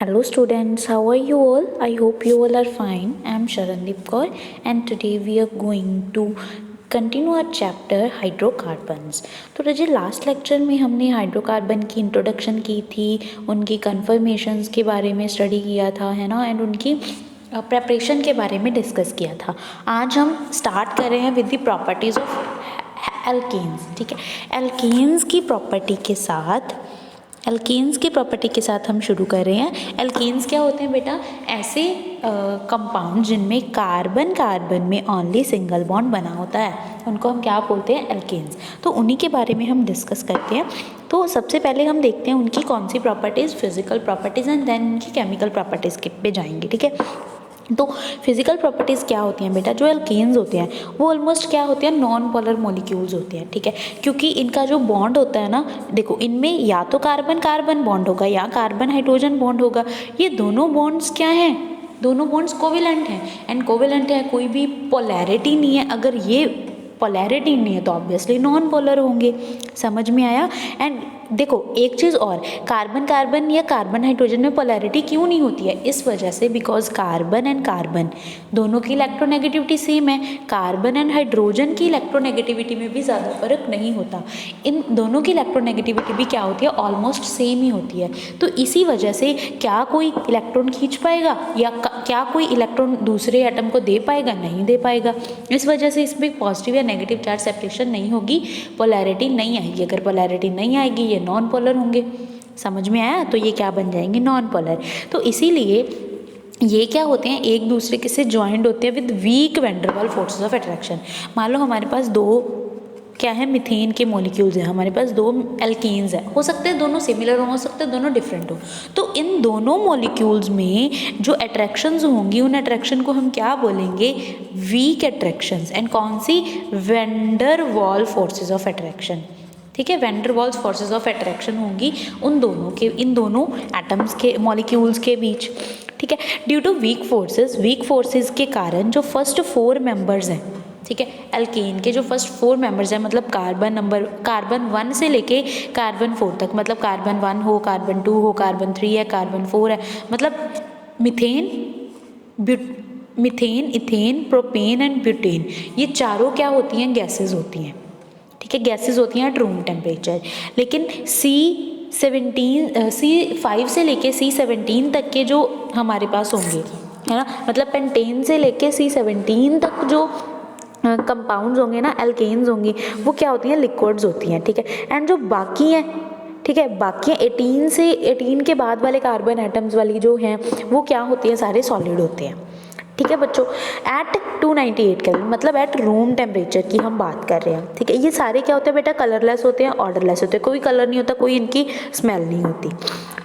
Hello students, how are you all? I hope you all are fine. I am Sharandeep Kaur and today we are going to continue our chapter hydrocarbons. तो रजी last lecture में हमने hydrocarbon की introduction की थी, उनकी conformations के बारे में स्टडी किया था, है ना, एंड उनकी प्रेपरेशन के बारे में डिस्कस किया था। आज हम स्टार्ट कर रहे हैं with the properties of alkanes. ठीक है, एल्केन्स की प्रॉपर्टी के साथ हम शुरू कर रहे हैं। एल्केन्स क्या होते हैं बेटा? ऐसे कंपाउंड जिनमें कार्बन में ओनली सिंगल बॉन्ड बना होता है, उनको हम क्या बोलते हैं? एल्केन्स। तो उन्हीं के बारे में हम डिस्कस करते हैं। तो सबसे पहले हम देखते हैं उनकी कौन सी properties, physical properties, and then उनकी केमिकल प्रॉपर्टीज़ पे जाएंगे। ठीक है, तो फिजिकल प्रॉपर्टीज़ क्या होती हैं बेटा? जो एल्केन्स होते हैं वो ऑलमोस्ट क्या होते हैं? नॉन पोलर मॉलिक्यूल्स होते हैं। ठीक है, क्योंकि इनका जो बॉन्ड होता है ना, देखो इनमें या तो कार्बन कार्बन बॉन्ड होगा या कार्बन हाइड्रोजन बॉन्ड होगा। ये दोनों बॉन्ड्स क्या हैं? दोनों बॉन्ड्स कोवेलेंट हैं, एंड कोवेलेंट है, कोई भी पोलैरिटी नहीं है। अगर ये पोलैरिटी नहीं है तो ऑब्वियसली नॉन पोलर होंगे। समझ में आया? एंड देखो एक चीज़ और, कार्बन कार्बन या कार्बन हाइड्रोजन में पोलैरिटी क्यों नहीं होती है? इस वजह से बिकॉज कार्बन एंड कार्बन दोनों की इलेक्ट्रोनेगेटिविटी सेम है। कार्बन एंड हाइड्रोजन की इलेक्ट्रोनेगेटिविटी में भी ज़्यादा फर्क नहीं होता। इन दोनों की इलेक्ट्रोनेगेटिविटी भी क्या होती है? ऑलमोस्ट सेम ही होती है। तो इसी वजह से क्या कोई इलेक्ट्रॉन खींच पाएगा या क्या कोई इलेक्ट्रॉन दूसरे एटम को दे पाएगा? नहीं दे पाएगा। इस वजह से इसमें पॉजिटिव या नेगेटिव चार्ज सेपरेशन नहीं होगी, पोलैरिटी नहीं आएगी। अगर पोलैरिटी नहीं आएगी ये नॉन पोलर होंगे। समझ में आया? तो ये क्या बन जाएंगे? Non polar. तो इसीलिए ये क्या होते हैं? एक दूसरे के से ज्वाइंट होते हैं with weak van der Waals forces of attraction. मान लो हमारे पास दो क्या है, मीथेन के मॉलिक्यूल्स हैं, हमारे पास दो एल्केन्स हैं। हो सकते हैं दोनों सिमिलर हो सकते हैं दोनों डिफरेंट हो। तो इन दोनों मॉलिक्यूल्स में जो अट्रैक्शंस होंगी उन अट्रैक्शन को हम क्या बोलेंगे? Week attractions. एंड कौन सी? Van der Waals forces of attraction. ठीक है, van der Waals forces of attraction होंगी उन दोनों के, इन दोनों एटम्स के, मॉलिक्यूल्स के बीच। ठीक है, ड्यू टू वीक फोर्सेस के कारण जो फर्स्ट 4 मेंबर्स हैं, ठीक है, एल्केन के जो फर्स्ट 4 मेंबर्स हैं, मतलब कार्बन 1 से लेके कार्बन 4 तक, मतलब कार्बन 1 हो, कार्बन 2 हो, कार्बन 3 है, कार्बन 4 है, मतलब methane, ethane, propane and butane, ये चारों क्या होती हैं? गैसेज होती हैं। ठीक है, गैसेज होती हैं एट रूम टेम्परेचर। लेकिन C5 से लेके C17 तक के जो हमारे पास होंगे, है ना, मतलब पेंटेन से लेके C17 तक जो कंपाउंड्स होंगे ना, एल्केन्स होंगी, वो क्या होती हैं? लिक्विड्स होती हैं। ठीक है, एंड जो बाकी हैं, ठीक है, बाकी 18 के बाद वाले कार्बन एटम्स वाली जो हैं वो क्या होती हैं? सारे सॉलिड होते हैं। ठीक है बच्चों, एट 298 केल्विन, मतलब एट रूम टेम्परेचर की हम बात कर रहे हैं। ठीक है, ये सारे क्या होते हैं बेटा? कलरलेस होते हैं, ऑर्डरलेस होते हैं, कोई कलर नहीं होता, कोई इनकी स्मेल नहीं होती।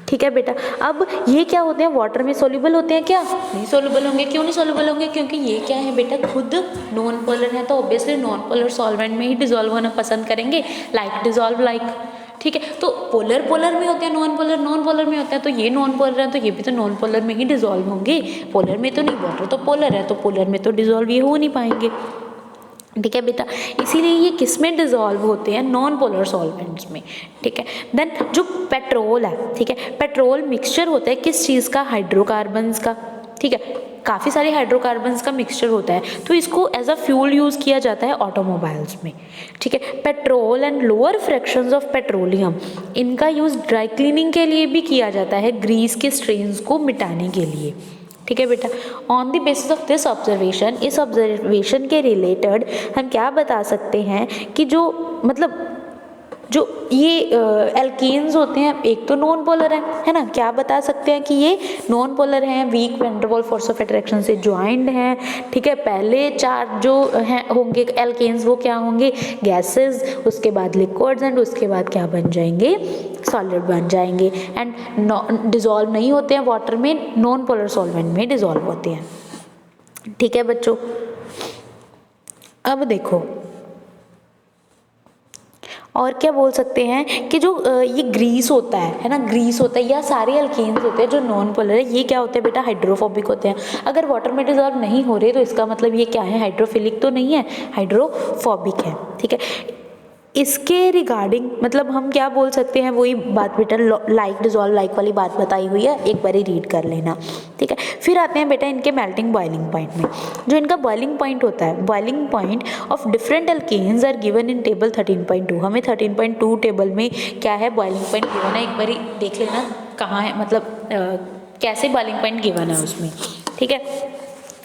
ठीक है बेटा, अब ये क्या होते हैं? वाटर में सोल्यूबल होते हैं क्या? नहीं सोल्यूबल होंगे। क्यों नहीं सोल्यूबल होंगे? क्योंकि ये क्या है बेटा? खुद नॉन पोलर है, तो ऑब्वियसली नॉन पोलर सॉल्वेंट में ही डिजोल्व होना पसंद करेंगे, लाइक डिजोल्व लाइक। ठीक है, तो पोलर में होते हैं, नॉन पोलर में होते हैं, तो ये नॉन पोलर है तो ये भी तो नॉन पोलर में ही डिजोल्व होंगे। पोलर में तो नहीं, वाटर तो पोलर है, तो पोलर में तो डिजोल्व ये हो नहीं पाएंगे। ठीक है बेटा, इसीलिए ये किस में डिजोल्व होते हैं? नॉन पोलर सॉल्वेंट्स में। ठीक है, देन जो पेट्रोल है, ठीक है, पेट्रोल मिक्सचर होता है किस चीज़ का? हाइड्रोकार्बन्स का। ठीक है, काफ़ी सारे हाइड्रोकार्बन्स का मिक्सचर होता है, तो इसको एज अ फ्यूल यूज़ किया जाता है ऑटोमोबाइल्स में। ठीक है, petrol and lower fractions of petroleum, इनका यूज़ ड्राई क्लीनिंग के लिए भी किया जाता है, ग्रीस के स्ट्रेन्स को मिटाने के लिए। ठीक है बेटा, on the basis of this observation, इस ऑब्जर्वेशन के रिलेटेड हम क्या बता सकते हैं कि जो मतलब जो ये एल्केन्स होते हैं, एक तो नॉन पोलर है ना, क्या बता सकते हैं कि ये नॉन पोलर हैं, weak van der Waals force of attraction से ज्वाइंट हैं। ठीक है, पहले 4 जो हैं होंगे एल्केन्स वो क्या होंगे? गैसेस, उसके बाद लिक्विड्स, एंड उसके बाद क्या बन जाएंगे? सॉलिड बन जाएंगे, एंड डिजोल्व नहीं होते हैं वाटर में, नॉन पोलर सॉल्वेंट में डिजोल्व होते हैं। ठीक है बच्चों, अब देखो और क्या बोल सकते हैं कि जो ये ग्रीस होता है ना, ग्रीस होता है, या सारे अल्केन्स होते हैं जो नॉन पोलर है, ये क्या होते हैं बेटा? हाइड्रोफोबिक होते हैं। अगर वाटर में डिजोल्व नहीं हो रहे तो इसका मतलब ये क्या है? हाइड्रोफिलिक तो नहीं है, हाइड्रोफोबिक है। ठीक है, इसके रिगार्डिंग मतलब हम क्या बोल सकते हैं, वही बात बेटा लाइक डिजॉल्व लाइक वाली बात बताई हुई है, एक बारी रीड कर लेना, ठीक है। फिर आते हैं बेटा इनके मेल्टिंग बॉइलिंग पॉइंट में। जो इनका बॉइलिंग पॉइंट होता है, boiling point of different alkanes are given in table 13.2। हमें 13.2 टेबल में क्या है बॉइलिंग पॉइंट गिवन है, एक बारी देख लेना कहाँ है, मतलब कैसे बॉइलिंग पॉइंट गिवन है उसमें, ठीक है।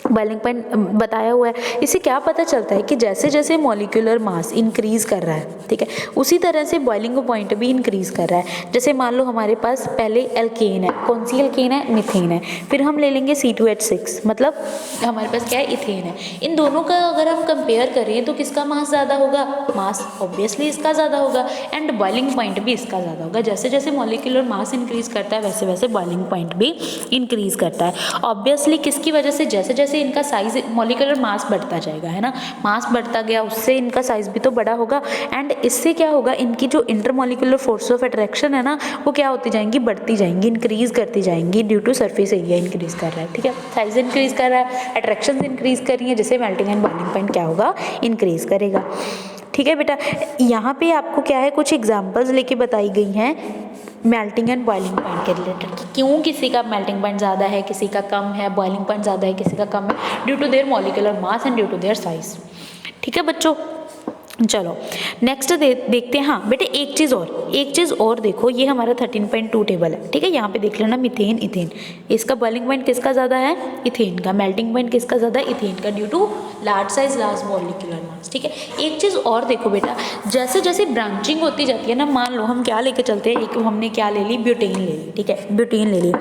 बॉइलिंग पॉइंट बताया हुआ है। इससे क्या पता चलता है कि जैसे जैसे मॉलिक्यूलर मास इंक्रीज कर रहा है, ठीक है, उसी तरह से बॉइलिंग पॉइंट भी इंक्रीज कर रहा है। जैसे मान लो हमारे पास पहले एल्केन है, कौन सी एल्केन है, मीथेन है, फिर हम ले लेंगे C2H6, मतलब हमारे पास क्या है, इथेन है। इन दोनों का अगर हम कंपेयर करें तो किसका मास ज़्यादा होगा, मास ऑब्वियसली इसका ज़्यादा होगा, एंड बॉइलिंग पॉइंट भी इसका ज़्यादा होगा। जैसे जैसे मॉलिक्यूलर मास इंक्रीज करता है वैसे वैसे बॉइलिंग पॉइंट भी इंक्रीज करता है। ऑब्वियसली किसकी वजह से, जैसे जैसे इनका साइज मॉलिक्यूलर मास बढ़ता जाएगा, है ना, मास बढ़ता गया उससे इनका साइज भी तो बड़ा होगा, एंड इससे क्या होगा, इनकी जो इंटरमॉलिक्यूलर फोर्स ऑफ अट्रैक्शन है ना, वो क्या होती जाएंगी, बढ़ती जाएंगी, इंक्रीज करती जाएंगी, due to surface area increase कर रहा है, ठीक है, साइज इंक्रीज कर रहा है, अट्रैक्शन इंक्रीज कर रही है, जिससे मेल्टिंग एंड बॉइलिंग पॉइंट क्या होगा, इंक्रीज करेगा, ठीक है बेटा। यहाँ पे आपको क्या है, कुछ एग्जाम्पल्स लेके बताई गई हैं मेल्टिंग एंड बॉइलिंग पॉइंट के रिलेटेड, कि क्यों किसी का मेल्टिंग पॉइंट ज़्यादा है, किसी का कम है, बॉइलिंग पॉइंट ज़्यादा है, किसी का कम है, due to their molecular mass and due to their size, ठीक है बच्चों। चलो नेक्स्ट देखते हैं। हाँ बेटे एक चीज़ और देखो, ये हमारा 13.2 टेबल है, ठीक है, यहाँ पे देख लेना मीथेन इथेन, इसका बॉइलिंग पॉइंट किसका ज़्यादा है, इथेन का, मेल्टिंग पॉइंट किसका ज़्यादा है, इथेन का, due to large size large molecular mass, ठीक है। एक चीज़ और देखो बेटा, जैसे जैसे ब्रांचिंग होती जाती है ना, मान लो हम क्या लेके चलते हैं, एक हमने क्या ले ली, ब्यूटेन ले ली, ठीक है, ब्यूटेन ले ली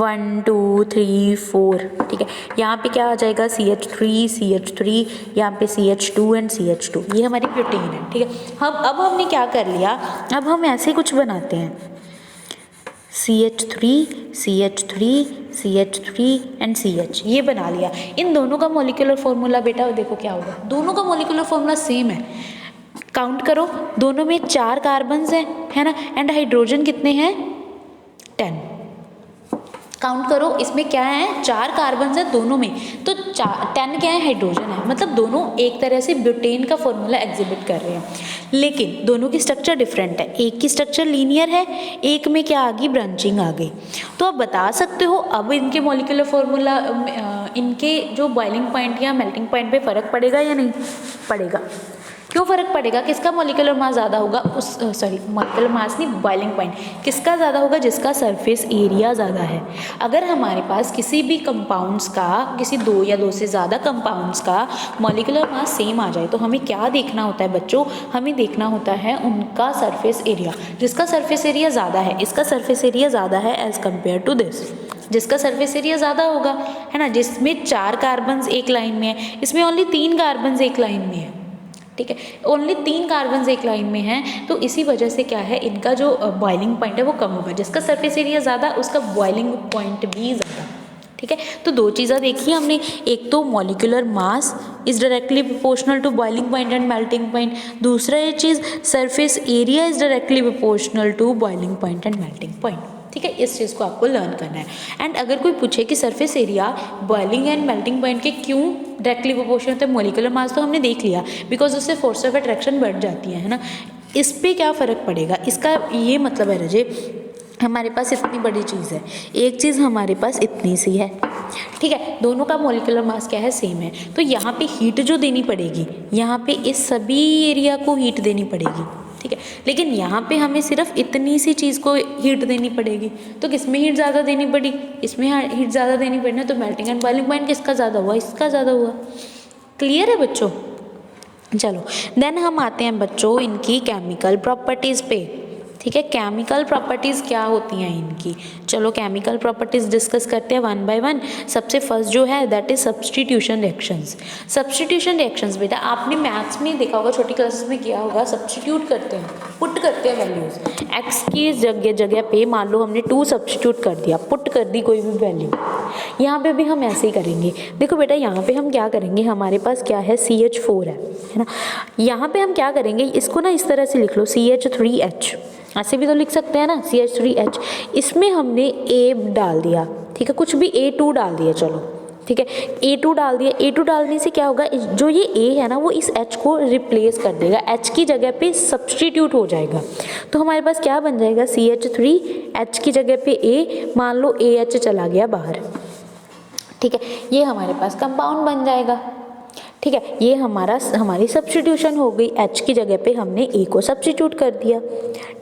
1 2 3 4, ठीक है, यहाँ पे क्या आ जाएगा CH3 CH3, यहाँ पे CH2 एंड CH2, ये हमारी ब्यूटेन है, ठीक है। अब हमने क्या कर लिया, अब हम ऐसे कुछ बनाते हैं CH3 CH3 CH3 and CH, ये बना लिया। इन दोनों का मॉलिक्यूलर फॉर्मूला बेटा देखो क्या होगा, दोनों का मॉलिक्यूलर फॉर्मूला सेम है, काउंट करो, दोनों में 4 कार्बन्स हैं, है ना, एंड हाइड्रोजन कितने हैं 10, काउंट करो, इसमें क्या है 4 कार्बन है दोनों में, तो 10 क्या है, हाइड्रोजन है, मतलब दोनों एक तरह से ब्यूटेन का फॉर्मूला एग्जिबिट कर रहे हैं, लेकिन दोनों की स्ट्रक्चर डिफरेंट है, एक की स्ट्रक्चर लीनियर है, एक में क्या आ गई, ब्रांचिंग आ गई। तो आप बता सकते हो अब इनके मॉलिक्यूलर फॉर्मूला, इनके जो बॉइलिंग पॉइंट या मेल्टिंग पॉइंट पे फ़र्क पड़ेगा या नहीं पड़ेगा, क्यों फ़र्क पड़ेगा, किसका मॉलिक्यूलर मास ज़्यादा होगा, मॉलिक्यूलर मास नहीं, बॉइलिंग पॉइंट किसका ज़्यादा होगा, जिसका सरफेस एरिया ज़्यादा है। अगर हमारे पास किसी भी कंपाउंड्स का, किसी 2 या 2 से ज़्यादा कंपाउंड्स का मॉलिक्यूलर मास सेम आ जाए, तो हमें क्या देखना होता है बच्चों, हमें देखना होता है उनका सरफेस एरिया, जिसका सरफेस एरिया ज़्यादा है, इसका सरफेस एरिया ज़्यादा है एज़ कम्पेयर टू दिस, जिसका सरफेस एरिया ज़्यादा होगा, है ना, जिसमें 4 कार्बन्स एक लाइन में है, इसमें ओनली 3 कार्बन्स एक लाइन में है, ठीक है, ओनली 3 कार्बन्स एक लाइन में हैं, तो इसी वजह से क्या है, इनका जो बॉइलिंग पॉइंट है वो कम होगा, जिसका सरफेस एरिया ज़्यादा उसका बॉइलिंग पॉइंट भी ज़्यादा, ठीक है। तो 2 चीज़ें देखी हमने, एक तो molecular mass is directly proportional to boiling point and melting point, दूसरा ये चीज़ surface area is directly proportional to boiling point and melting point, ठीक है, इस चीज़ को आपको लर्न करना है। एंड अगर कोई पूछे कि surface area boiling and melting point के क्यों डायरेक्टली प्रोपोर्शनल होता है, मॉलिक्यूलर मास तो हमने देख लिया, बिकॉज उससे फोर्स ऑफ अट्रैक्शन बढ़ जाती है ना, इस पे क्या फ़र्क पड़ेगा, इसका ये मतलब है रजे, हमारे पास इतनी बड़ी चीज़ है, एक चीज़ हमारे पास इतनी सी है, ठीक है, दोनों का मॉलिक्यूलर मास क्या है, सेम है, तो यहाँ पे हीट जो देनी पड़ेगी, यहाँ पे इस सभी एरिया को हीट देनी पड़ेगी, ठीक है, लेकिन यहाँ पे हमें सिर्फ इतनी सी चीज़ को हीट देनी पड़ेगी, तो किसमें हीट ज़्यादा देनी पड़ी, इसमें हीट ज़्यादा देनी पड़ी ना, तो मेल्टिंग एंड बॉइलिंग पॉइंट किसका ज़्यादा हुआ, इसका ज़्यादा हुआ। क्लियर है बच्चों। चलो देन हम आते हैं बच्चों इनकी केमिकल प्रॉपर्टीज़ पे, ठीक है, केमिकल प्रॉपर्टीज़ क्या होती हैं इनकी, चलो केमिकल प्रॉपर्टीज़ डिस्कस करते हैं 1 बाय 1। सबसे फर्स्ट जो है that is substitution reactions. Substitution reactions बेटा आपने मैथ्स में देखा होगा, छोटी क्लासेस में किया होगा, सब्सटीट्यूट करते हैं, पुट करते हैं वैल्यूज़, एक्स की जगह पे मान लो हमने 2 सब्सटीट्यूट कर दिया, पुट कर दी कोई भी वैल्यू, यहाँ पे भी हम ऐसे ही करेंगे। देखो बेटा यहाँ पे हम क्या करेंगे, हमारे पास क्या है CH4 है ना, यहाँ पे हम क्या करेंगे, इसको ना इस तरह से लिख लो CH3H, ऐसे भी तो लिख सकते हैं ना CH3H, इसमें हमने A डाल दिया, ठीक है, कुछ भी A2 डाल दिया, चलो ठीक है, A2 डाल दिया। A2 डालने से क्या होगा, जो ये A है ना वो इस H को रिप्लेस कर देगा, H की जगह पे सब्सटीट्यूट हो जाएगा। तो हमारे पास क्या बन जाएगा, CH3, H की जगह पे A, मान लो AH चला गया बाहर। ठीक है, ये हमारे पास कंपाउंड बन जाएगा। ठीक है, ये हमारी सब्सटीट्यूशन हो गई, H की जगह पे हमने A को सब्सटीट्यूट कर दिया।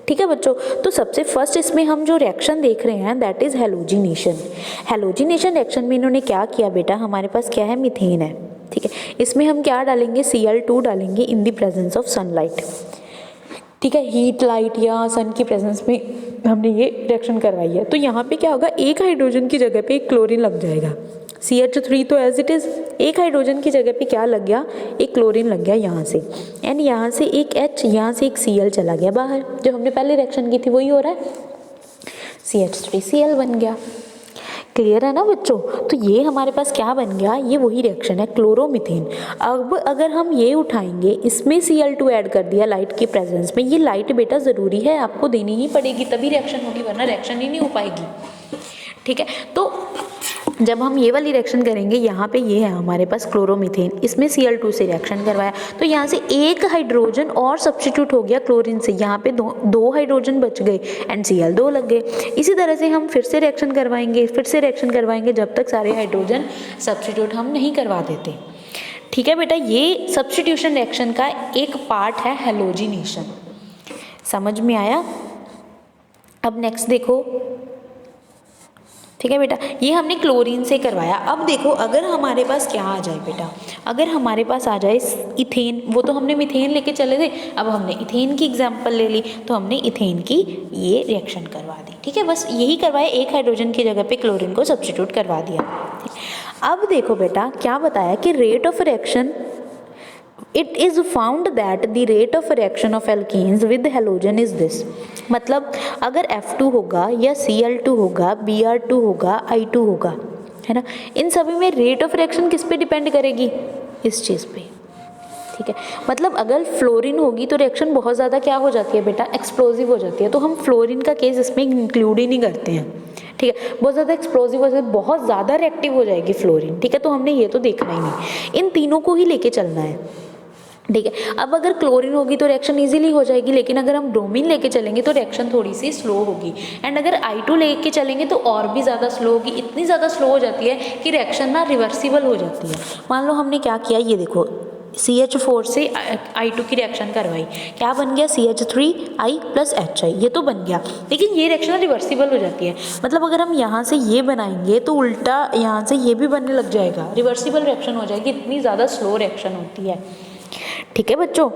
ठीक है बच्चों, तो सबसे फर्स्ट इसमें हम जो रिएक्शन देख रहे हैं that is halogenation. Halogenation reaction में इन्होंने क्या किया बेटा, हमारे पास क्या है, मीथेन है। ठीक है, इसमें हम क्या डालेंगे, Cl2 डालेंगे in the presence of sunlight. ठीक है, हीट लाइट या सन की प्रेजेंस में हमने ये रिएक्शन करवाई है। तो यहाँ पे क्या होगा, एक हाइड्रोजन की जगह पे एक क्लोरीन लग जाएगा। CH3 तो एज इट इज़, एक हाइड्रोजन की जगह पे क्या लग गया, एक क्लोरीन लग गया यहाँ से, एंड यहाँ से एक H, यहाँ से एक Cl चला गया बाहर। जो हमने पहले रिएक्शन की थी वही हो रहा है, CH3Cl बन गया। क्लियर है ना बच्चों, तो ये हमारे पास क्या बन गया, ये वही रिएक्शन है, क्लोरोमीथेन। अब अगर हम ये उठाएंगे, इसमें Cl2 ऐड कर दिया लाइट के प्रेजेंस में, ये लाइट बेटा ज़रूरी है, आपको देनी ही पड़ेगी तभी रिएक्शन होगी, वरना रिएक्शन ही नहीं हो पाएगी। ठीक है, तो जब हम ये वाली रिएक्शन करेंगे, यहाँ पे ये है हमारे पास क्लोरोमीथेन, इसमें Cl2 से रिएक्शन करवाया, तो यहाँ से एक हाइड्रोजन और सब्स्टिट्यूट हो गया क्लोरीन से, यहाँ पे दो हाइड्रोजन बच गए एंड Cl2 लग गए। इसी तरह से हम फिर से रिएक्शन करवाएंगे जब तक सारे हाइड्रोजन सब्स्टिट्यूट हम नहीं करवा देते। ठीक है बेटा, ये सब्स्टिट्यूशन रिएक्शन का एक पार्ट है हैलोजिनेशन। समझ में आया? अब नेक्स्ट देखो। ठीक है बेटा, ये हमने क्लोरीन से करवाया। अब देखो, अगर हमारे पास क्या आ जाए बेटा, अगर हमारे पास आ जाए इथेन, वो तो हमने मीथेन लेके चले थे, अब हमने इथेन की एग्जांपल ले ली, तो हमने इथेन की ये रिएक्शन करवा दी। ठीक है, बस यही करवाया, एक हाइड्रोजन की जगह पे क्लोरीन को सब्स्टिट्यूट करवा दिया। अब देखो बेटा, क्या बताया कि rate of reaction, it is found that the rate of reaction of alkenes with halogen is this। मतलब अगर F2 होगा या Cl2 होगा, Br2 होगा, I2 होगा, है ना, इन सभी में रेट ऑफ रिएक्शन किस पे डिपेंड करेगी, इस चीज़ पे। ठीक है, मतलब अगर फ्लोरीन होगी तो रिएक्शन बहुत ज़्यादा क्या हो जाती है बेटा, एक्सप्लोजिव हो जाती है, तो हम फ्लोरीन का केस इसमें इंक्लूड ही नहीं करते हैं। ठीक है, बहुत ज़्यादा एक्सप्लोजिव हो जाती है, बहुत ज़्यादा रिएक्टिव हो जाएगी फ्लोरीन। ठीक है, तो हमने ये तो देखना ही नहीं, इन तीनों को ही लेके चलना है। ठीक है, अब अगर क्लोरीन होगी तो रिएक्शन इजीली हो जाएगी, लेकिन अगर हम ब्रोमीन लेके चलेंगे तो रिएक्शन थोड़ी सी स्लो होगी, एंड अगर I2 लेके चलेंगे तो और भी ज़्यादा स्लो होगी, इतनी ज़्यादा स्लो हो जाती है कि रिएक्शन ना रिवर्सिबल हो जाती है। मान लो हमने क्या किया, ये देखो, CH4 से I2 की रिएक्शन करवाई, क्या बन गया, CH3I + HI, ये तो बन गया, लेकिन ये रिएक्शन रिवर्सिबल हो जाती है। मतलब अगर हम यहाँ से ये बनाएंगे तो उल्टा यहाँ से ये भी बनने लग जाएगा, रिवर्सिबल रिएक्शन हो जाएगी, इतनी ज़्यादा स्लो रिएक्शन होती है। ठीक है बच्चों,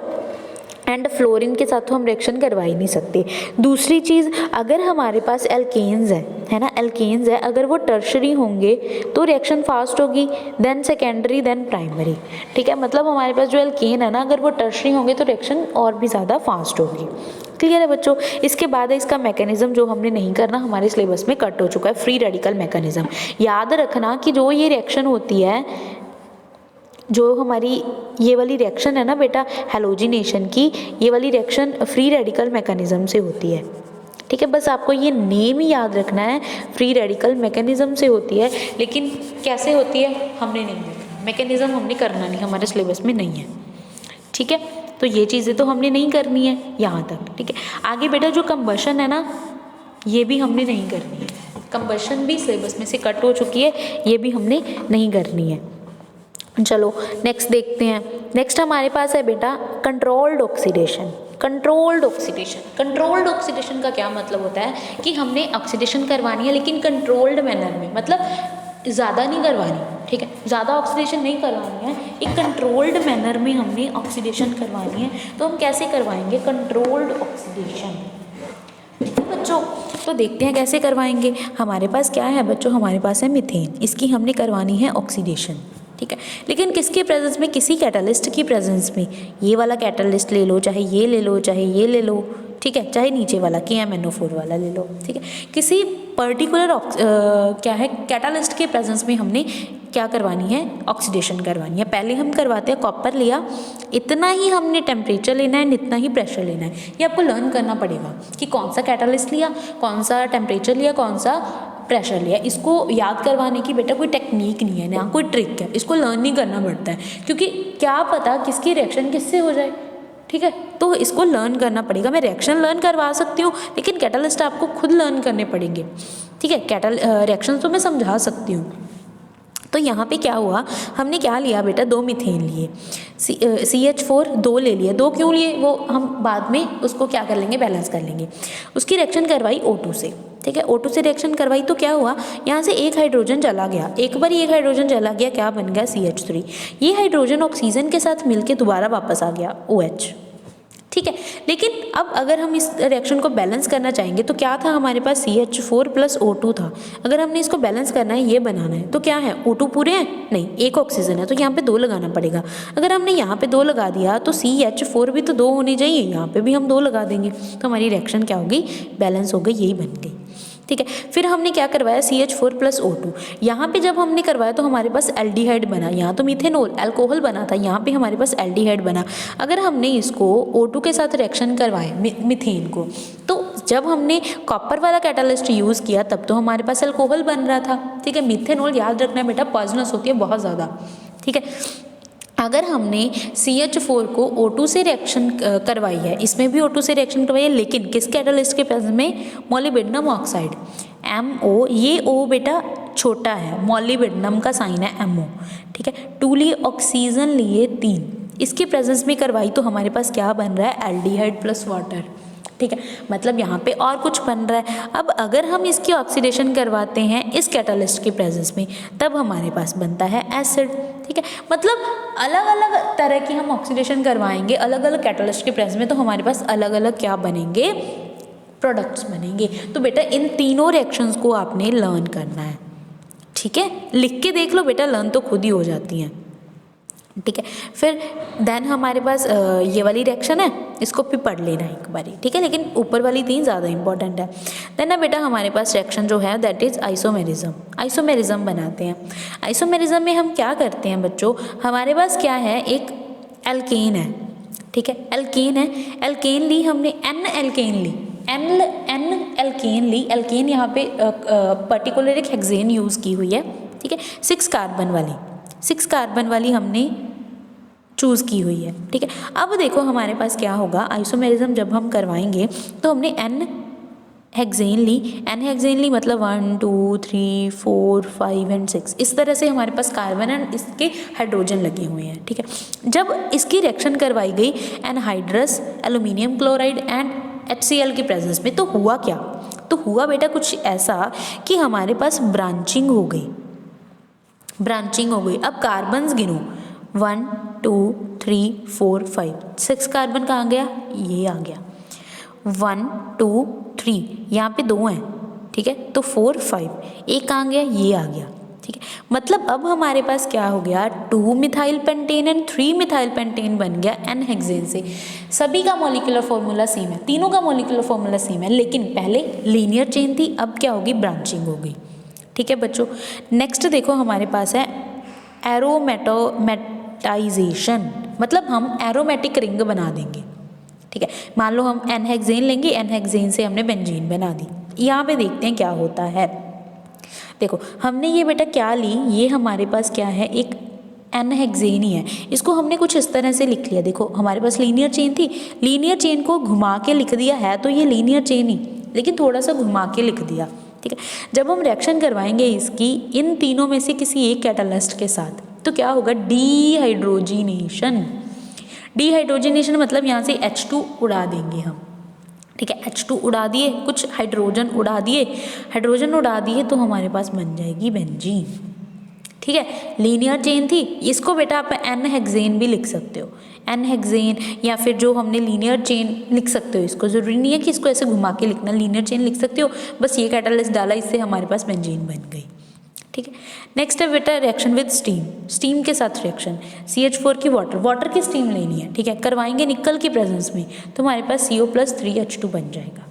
एंड फ्लोरीन के साथ तो हम रिएक्शन करवा ही नहीं सकते। दूसरी चीज़, अगर हमारे पास एल्केन्स है ना, एल्केन्स है, अगर वो टर्शरी होंगे तो रिएक्शन फास्ट होगी, देन सेकेंडरी, देन प्राइमरी। ठीक है, मतलब हमारे पास जो एल्केन है ना, अगर वो टर्शरी होंगे तो रिएक्शन और भी ज़्यादा फास्ट होगी। क्लियर है बच्चों? इसके बाद है इसका मैकेनिज्म, जो हमने नहीं करना, हमारे सिलेबस में कट हो चुका है, फ्री रेडिकल मैकेनिज्म। याद रखना कि जो ये रिएक्शन होती है, जो हमारी ये वाली रिएक्शन है ना बेटा हैलोजिनेशन की, ये वाली रिएक्शन फ्री रेडिकल मैकेनिज्म से होती है। ठीक है, बस आपको ये नेम ही याद रखना है, फ्री रेडिकल मैकेनिज्म से होती है, लेकिन कैसे होती है हमने नहीं देखना, मैकेनिज्म हमने करना नहीं, हमारे सिलेबस में नहीं है। ठीक है, तो ये चीज़ें तो हमने नहीं करनी है यहाँ तक। ठीक है, आगे बेटा जो कंबशन है ना, ये भी हमने नहीं करनी है, कंबशन भी सिलेबस में से कट हो चुकी है, ये भी हमने नहीं करनी है। चलो नेक्स्ट देखते हैं। नेक्स्ट हमारे पास है बेटा कंट्रोल्ड ऑक्सीडेशन। कंट्रोल्ड ऑक्सीडेशन का क्या मतलब होता है कि हमने ऑक्सीडेशन करवानी है, लेकिन कंट्रोल्ड मैनर में, मतलब ज़्यादा नहीं करवानी। ठीक है, ज़्यादा ऑक्सीडेशन नहीं करवानी है, एक कंट्रोल्ड मैनर में हमने ऑक्सीडेशन करवानी है। तो हम कैसे करवाएंगे कंट्रोल्ड ऑक्सीडेशन? ठीक है बच्चों, तो देखते हैं कैसे करवाएंगे। हमारे पास क्या है बच्चों, हमारे पास है मीथेन, इसकी हमने करवानी है ऑक्सीडेशन। ठीक है, लेकिन किसके प्रेजेंस में, किसी कैटालिस्ट की प्रेजेंस में। ये वाला कैटालिस्ट ले लो, चाहे ये ले लो, चाहे ये ले लो, ठीक है, चाहे नीचे वाला KMnO4 वाला ले लो। ठीक है, किसी पर्टिकुलर क्या है कैटालिस्ट के प्रेजेंस में हमने क्या करवानी है, ऑक्सीडेशन करवानी है। पहले हम करवाते हैं, कॉपर लिया, इतना ही हमने टेम्परेचर लेना है, इतना ही प्रेशर लेना है। ये आपको लर्न करना पड़ेगा कि कौन सा कैटालिस्ट लिया, कौन सा टेम्परेचर लिया, कौन सा प्रेशर लिया। इसको याद करवाने की बेटा कोई टेक्निक नहीं है, ना कोई ट्रिक है, इसको लर्न नहीं करना पड़ता है, क्योंकि क्या पता किसकी रिएक्शन किससे हो जाए, ठीक है। तो इसको लर्न करना पड़ेगा। मैं रिएक्शन लर्न करवा सकती हूँ, लेकिन कैटलिस्ट आपको खुद लर्न करने पड़ेंगे, ठीक है। रिएक्शन तो मैं समझा सकती हूँ। तो यहाँ पे क्या हुआ, हमने क्या लिया बेटा, 2 मीथेन लिए, CH4 2 ले लिए। 2 क्यों लिए वो हम बाद में उसको क्या कर लेंगे, बैलेंस कर लेंगे। उसकी रिएक्शन करवाई O2 से, ठीक है। O2 से रिएक्शन करवाई तो क्या हुआ, यहाँ से एक हाइड्रोजन चला गया, एक बार एक हाइड्रोजन चला गया, क्या बन गया CH3। ये हाइड्रोजन ऑक्सीजन के साथ मिलके दोबारा वापस आ गया OH, ठीक है। लेकिन अब अगर हम इस रिएक्शन को बैलेंस करना चाहेंगे तो क्या था हमारे पास, CH4 + O2 था। अगर हमने इसको बैलेंस करना है, ये बनाना है, तो क्या है, O2 पूरे हैं, नहीं, एक ऑक्सीजन है, तो यहाँ पे 2 लगाना पड़ेगा। अगर हमने यहाँ पे 2 लगा दिया तो CH4 भी तो 2 होने चाहिए, यहाँ पे भी हम 2 लगा देंगे, तो हमारी रिएक्शन क्या होगी, बैलेंस हो गई, यही बन गई, ठीक है। फिर हमने क्या करवाया, CH4 + O2। यहाँ पे जब हमने करवाया तो हमारे पास एल्डिहाइड बना, यहाँ तो मिथेनॉल अल्कोहल बना था, यहाँ पे हमारे पास एल्डिहाइड बना। अगर हमने इसको O2 के साथ रिएक्शन करवाया मीथेन को, तो जब हमने कॉपर वाला कैटालिस्ट यूज़ किया तब तो हमारे पास अल्कोहल बन रहा था, ठीक है। मिथेनॉल याद रखना बेटा पॉइजनस होती है बहुत ज़्यादा, ठीक है। अगर हमने CH4 को O2 से रिएक्शन करवाई है, इसमें भी O2 से रिएक्शन करवाई है, लेकिन किस कैटालिस्ट के प्रेजेंस में, मोलिब्डेनम ऑक्साइड MO, ये O बेटा छोटा है, मोलिब्डेनम का साइन है MO, ठीक है। 2 लिए ऑक्सीजन लिए 3, इसके प्रेजेंस में करवाई तो हमारे पास क्या बन रहा है, एल्डिहाइड + वाटर, ठीक है। मतलब यहाँ पे और कुछ बन रहा है। अब अगर हम इसकी ऑक्सीडेशन करवाते हैं इस कैटालिस्ट के प्रेजेंस में, तब हमारे पास बनता है एसिड, ठीक है। मतलब अलग अलग तरह की हम ऑक्सीडेशन करवाएंगे अलग अलग कैटालिस्ट के प्रेजेंस में, तो हमारे पास अलग अलग क्या बनेंगे, प्रोडक्ट्स बनेंगे। तो बेटा इन तीनों रिएक्शंस को आपने लर्न करना है, ठीक है। लिख के देख लो बेटा, लर्न तो खुद ही हो जाती हैं, ठीक है। फिर देन हमारे पास ये वाली रिएक्शन है, इसको भी पढ़ लेना एक बारी, ठीक है, लेकिन ऊपर वाली 3 ज़्यादा इंपॉर्टेंट है। देन ना बेटा हमारे पास रिएक्शन जो है दैट इज़ आइसोमेरिज्म। आइसोमेरिज्म बनाते हैं। आइसोमेरिज्म में हम क्या करते हैं बच्चों, हमारे पास क्या है, एक एल्केन है, ठीक है, एल्केन है, एल्केन ली हमने, N एल्केन ली, N एल्केन ली, एल्केन यहाँ पे पर्टिकुलर एक हेक्सेन यूज़ की हुई है, ठीक है। 6 कार्बन वाली हमने चूज़ की हुई है, ठीक है। अब देखो हमारे पास क्या होगा, आइसोमेरिज्म जब हम करवाएंगे तो हमने N हेक्सेन ली, मतलब 1 2 3 4 5 एंड 6, इस तरह से हमारे पास कार्बन एंड इसके हाइड्रोजन लगे हुए हैं, ठीक है। जब इसकी रिएक्शन करवाई गई anhydrous aluminium chloride and HCl के प्रेजेंस में, तो हुआ क्या, तो हुआ बेटा कुछ ऐसा कि हमारे पास ब्रांचिंग हो गई। अब कार्बन्स गिनो, 1 2 3 4 5, 6 कार्बन कहाँ गया, ये आ गया, 1 2 3, यहाँ पे 2 हैं, ठीक है, तो 4 5, एक कहाँ गया, ये आ गया, ठीक है। मतलब अब हमारे पास क्या हो गया, 2 methyl pentane and 3 methyl pentane बन गया N हेक्सेन से। सभी का मॉलिक्यूलर फॉर्मूला सेम है, तीनों का मॉलिक्यूलर फॉर्मूला सेम है, लेकिन पहले लीनियर चेन थी, अब क्या होगी, ब्रांचिंग हो गई, ठीक है बच्चों। नेक्स्ट देखो हमारे पास है एरोमेटाइजेशन, मतलब हम एरोमेटिक रिंग बना देंगे, ठीक है। मान लो हम N हेक्सेन लेंगे, N हेक्सेन से हमने बेंजीन बना दी। यहाँ पे देखते हैं क्या होता है। देखो हमने ये बेटा क्या ली, ये हमारे पास क्या है, एक N हेक्सेन ही है, इसको हमने कुछ इस तरह से लिख लिया। देखो हमारे पास लीनियर चेन थी, लीनियर चेन को घुमा के लिख दिया है, तो ये लीनियर चेन ही, लेकिन थोड़ा सा घुमा के लिख दिया, ठीक है। जब हम रिएक्शन करवाएंगे इसकी इन तीनों में से किसी एक कैटालिस्ट के साथ, तो क्या होगा, डीहाइड्रोजिनेशन मतलब यहाँ से H2 उड़ा देंगे हम, ठीक है। H2 उड़ा दिए, कुछ हाइड्रोजन उड़ा दिए तो हमारे पास बन जाएगी बेंजीन, ठीक है। लीनियर चेन थी, इसको बेटा आप N हेक्सेन भी लिख सकते हो, N हेक्सेन, या फिर जो हमने लीनियर चेन लिख सकते हो, इसको ज़रूरी नहीं है कि इसको ऐसे घुमा के लिखना, लीनियर चेन लिख सकते हो, बस ये कैटालिस्ट डाला, इससे हमारे पास बेंजीन बन गई, ठीक है। नेक्स्ट है बेटा रिएक्शन विद स्टीम के साथ रिएक्शन, CH4 की वाटर की स्टीम लेनी है, ठीक है, करवाएंगे निकल की प्रेजेंस में, तो हमारे पास CO+3H2 बन जाएगा,